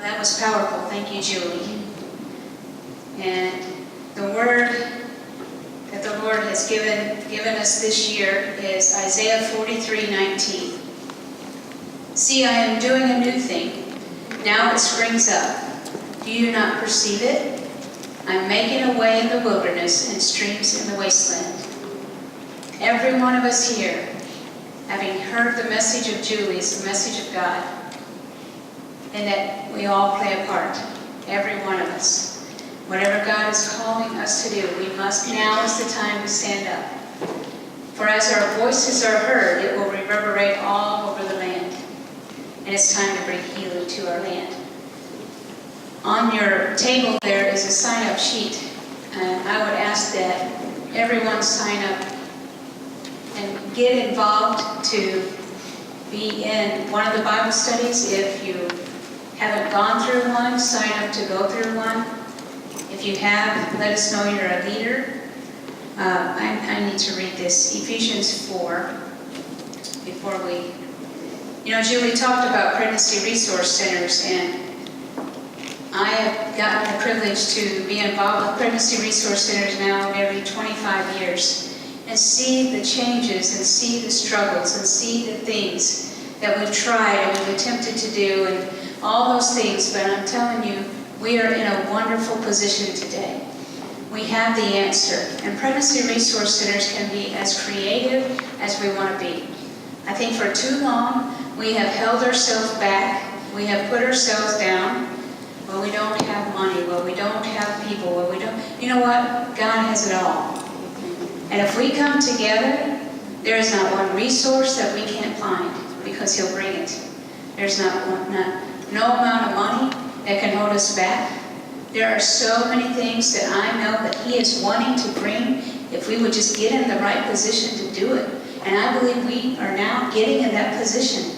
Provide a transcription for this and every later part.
That was powerful. Thank you, Julie. And the word that the Lord has given us this year is Isaiah 43:19. See, I am doing a new thing. Now it springs up. Do you not perceive it? I'm making a way in the wilderness and streams in the wasteland. Every one of us here, having heard the message of Julie, is the message of God. And that we all play a part, every one of us. Whatever God is calling us to do, now is the time to stand up. For as our voices are heard, it will reverberate all over the land. And it's time to bring healing to our land. On your table there is a sign-up sheet. And I would ask that everyone sign up and get involved to be in one of the Bible studies. If you haven't gone through one, sign up to go through one. If you have, let us know you're a leader. I need to read this, Ephesians 4, before we... Julie talked about pregnancy resource centers, and I have gotten the privilege to be involved with pregnancy resource centers now every 25 years and see the changes and see the struggles and see the things that we've tried and we've attempted to do and all those things, but I'm telling you, we are in a wonderful position today. We have the answer, and pregnancy resource centers can be as creative as we want to be. I think for too long, we have held ourselves back. We have put ourselves down. Well, we don't have money. Well, we don't have people. Well, we don't. You know what? God has it all. And if we come together, there is not one resource that we can't find because He'll bring it. There's no amount of money that can hold us back. There are so many things that I know that He is wanting to bring if we would just get in the right position to do it. And I believe we are now getting in that position.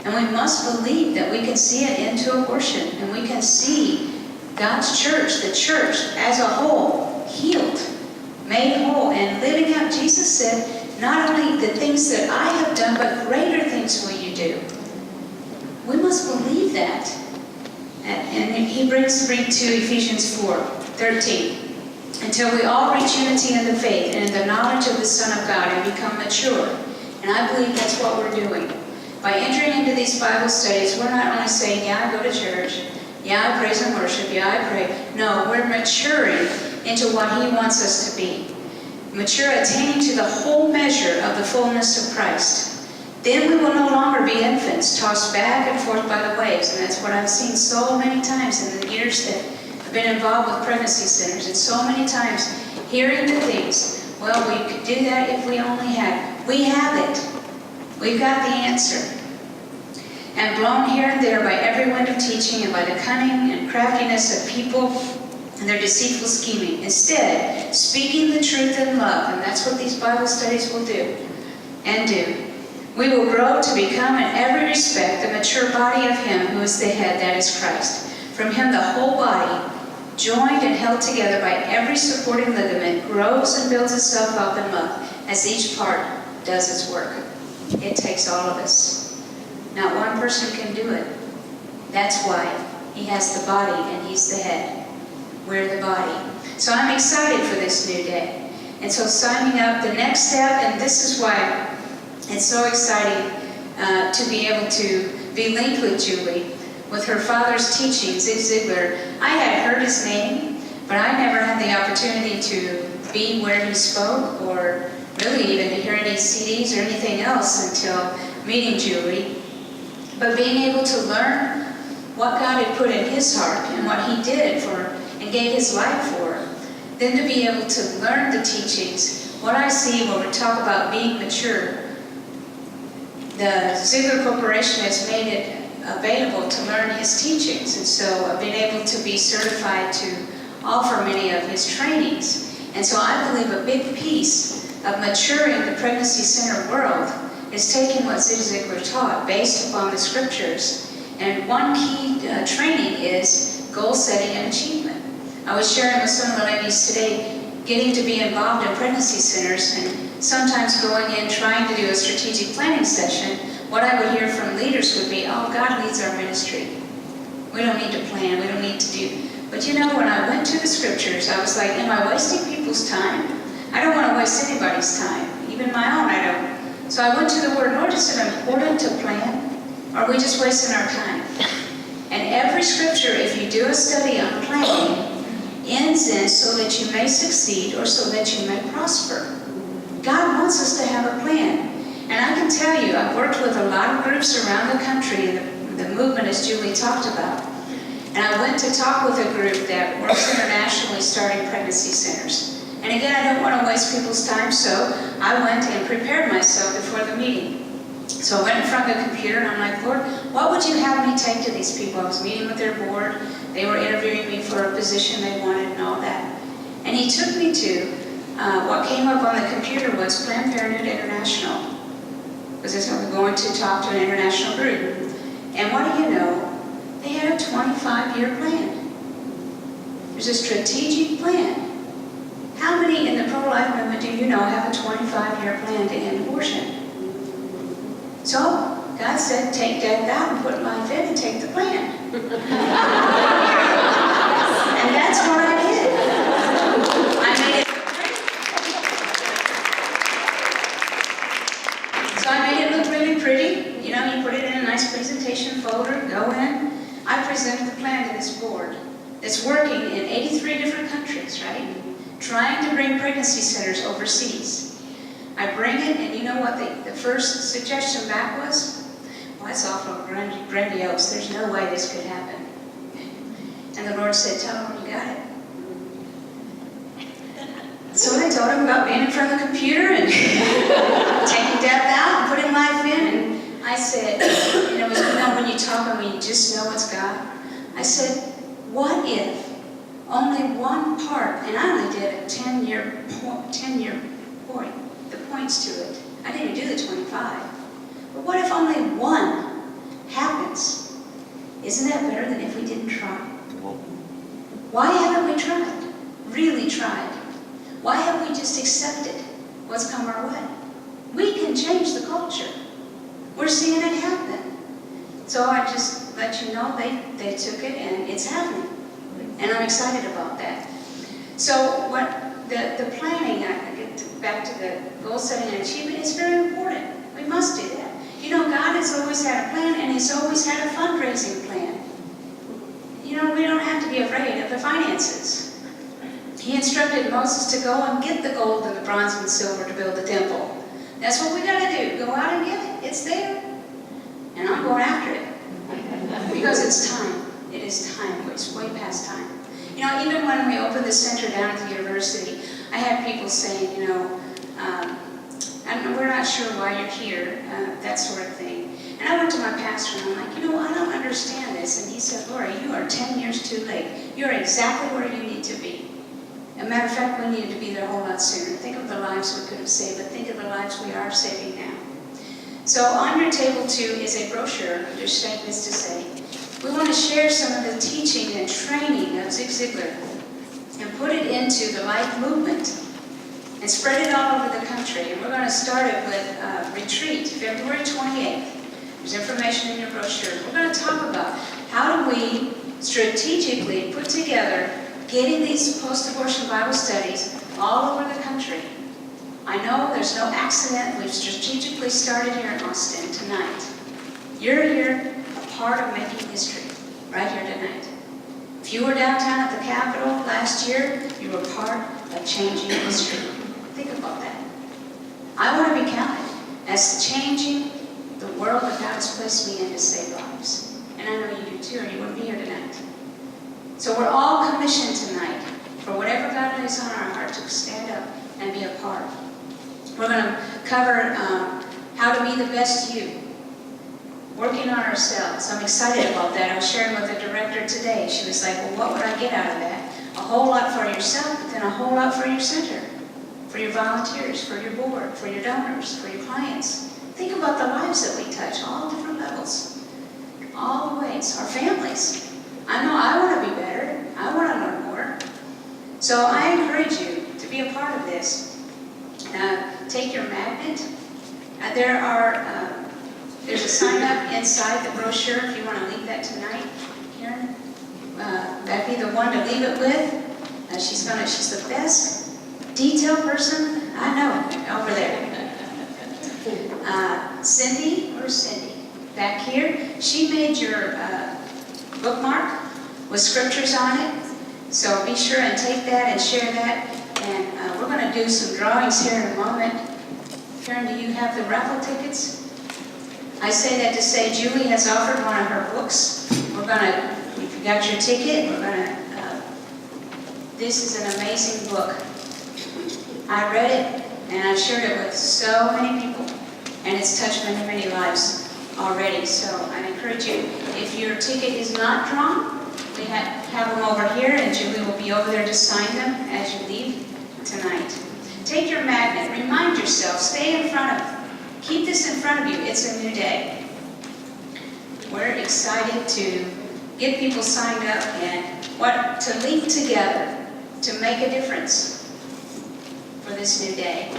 And we must believe that we can see an end to abortion. And we can see God's church, the church as a whole, healed, made whole, and living out. Jesus said, not only the things that I have done, but greater things will you do. We must believe that. And he brings me to Ephesians 4:13. Until we all reach unity in the faith and in the knowledge of the Son of God and become mature. And I believe that's what we're doing. By entering into these Bible studies, we're not only saying, yeah, I go to church, yeah, I praise and worship, yeah, I pray. No, we're maturing into what He wants us to be. Mature, attaining to the whole measure of the fullness of Christ. Then we will no longer be infants, tossed back and forth by the waves. And that's what I've seen so many times in the years that I've been involved with pregnancy centers. And so many times hearing the things, well, we could do that if we only had. We have it. We've got the answer. And blown here and there by every wind of teaching and by the cunning and craftiness of people and their deceitful scheming. Instead, speaking the truth in love, and that's what these Bible studies will do and do. We will grow to become in every respect the mature body of Him who is the head, that is Christ. From Him the whole body, joined and held together by every supporting ligament, grows and builds itself up in love as each part does its work. It takes all of us. Not one person can do it. That's why He has the body and He's the head. We're the body. So I'm excited for this new day. And so signing up, the next step, and this is why it's so exciting to be able to be linked with Julie, with her father's teaching, Zig Ziglar. I had heard his name, but I never had the opportunity to be where he spoke or really even to hear any CDs or anything else until meeting Julie. But being able to learn what God had put in his heart and what He did for and gave His life for, then to be able to learn the teachings. What I see when we talk about being mature, the Ziglar Corporation has made it available to learn his teachings, and so I've been able to be certified to offer many of his trainings. And so I believe a big piece of maturing the pregnancy center world is taking what Zig Ziglar taught based upon the scriptures. And one key training is goal setting and achievement. I was sharing with some of the ladies today, getting to be involved in pregnancy centers and sometimes going in trying to do a strategic planning session. What I would hear from leaders would be, oh, God leads our ministry. We don't need to plan. We don't need to do. But you know, when I went to the scriptures, I was like, am I wasting people's time? I don't want to waste anybody's time. Even my own, I don't. So I went to the Word. Lord, is it important to plan? Or are we just wasting our time? And every scripture, if you do a study on planning, ends in so that you may succeed or so that you may prosper. God wants us to have a plan. And I can tell you, I've worked with a lot of groups around the country, and the movement, as Julie talked about. And I went to talk with a group that works internationally starting pregnancy centers. And again, I don't want to waste people's time, so I went and prepared myself before the meeting. So I went in front of the computer and I'm like, Lord, what would you have me take to these people? I was meeting with their board. They were interviewing me for a position they wanted and all that. And he took me to, what came up on the computer was Planned Parenthood International. Because that's what we're going to talk to an international group. And what do you know? They had a 25-year plan. There's a strategic plan. How many in the pro-life movement do you know have a 25-year plan to end abortion? So, God said, take death out and put life in and take the plan. And that's what I did. I made it pretty. So I made it look really pretty. You know, you put it in a nice presentation folder, go in. I presented the plan to this board that's working in 83 different countries, right? Trying to bring pregnancy centers overseas. I bring it, and you know what the first suggestion back was? Well, that's awful grandiose. There's no way this could happen. And the Lord said, tell them you got it. So I told him about being in front of the computer and taking death out and putting life in. And I said, you know, when you talk and when you just know it's God, I said, what if only one part, and I only did a 10-year point, the points to it. I didn't do the 25. But what if only one happens? Isn't that better than if we didn't try? Why haven't we tried? Really tried? Why have we just accepted what's come our way? We can change the culture. We're seeing it happen. So I just let you know they took it and it's happening. And I'm excited about that. So what the planning, I get back to the goal setting and achievement, is very important. We must do that. You know, God has always had a plan, and He's always had a fundraising plan. You know, we don't have to be afraid of the finances. He instructed Moses to go and get the gold and the bronze and the silver to build the temple. That's what we got to do. Go out and get it. It's there. And I'm going after it. Because it's time. It is time. It's way past time. You know, even when we opened the center down at the university, I had people saying, you know, we're not sure why you're here, that sort of thing. And I went to my pastor and I'm like, you know, I don't understand this. And he said, Laura, you are 10 years too late. You're exactly where you need to be. As a matter of fact, we needed to be there a whole lot sooner. Think of the lives we could have saved, but think of the lives we are saving now. So on your table too is a brochure, just saying this to say, we want to share some of the teaching and training of Zig Ziglar and put it into the life movement and spread it all over the country. And we're going to start it with retreat, February 28th. There's information in your brochure. We're going to talk about how do we strategically put together getting these post-abortion Bible studies all over the country. I know there's no accident. We've strategically started here in Austin tonight. You're here, a part of making history, right here tonight. If you were downtown at the Capitol last year, you were part of changing history. Think about that. I want to be counted as changing the world that God has placed me in to save lives. And I know you do too, or you wouldn't be here tonight. So we're all commissioned tonight for whatever God lays on our heart to stand up and be a part. We're going to cover how to be the best you, working on ourselves. I'm excited about that. I was sharing with the director today. She was like, well, what would I get out of that? A whole lot for yourself, but then a whole lot for your center, for your volunteers, for your board, for your donors, for your clients. Think about the lives that we touch, all different levels, all the ways, our families. I know I want to be better. I want to learn more. So I encourage you to be a part of this. Take your magnet. There's a sign up inside the brochure if you want to leave that tonight. Here Karen, that'd be the one to leave it with. She's the best detail person I know over there. Cindy, where's Cindy? Back here. She made your bookmark with scriptures on it. So be sure and take that and share that. And we're going to do some drawings here in a moment. Karen, do you have the raffle tickets? I say that to say Julie has offered one of her books. We're going to, if you got your ticket, we're going to, this is an amazing book. I read it and I've shared it with so many people. And it's touched many, many lives already. So I encourage you, if your ticket is not drawn, we have them over here, and Julie will be over there to sign them as you leave tonight. Take your magnet, remind yourself, stay in front of, keep this in front of you. It's a new day. We're excited to get people signed up and to link together to make a difference for this new day.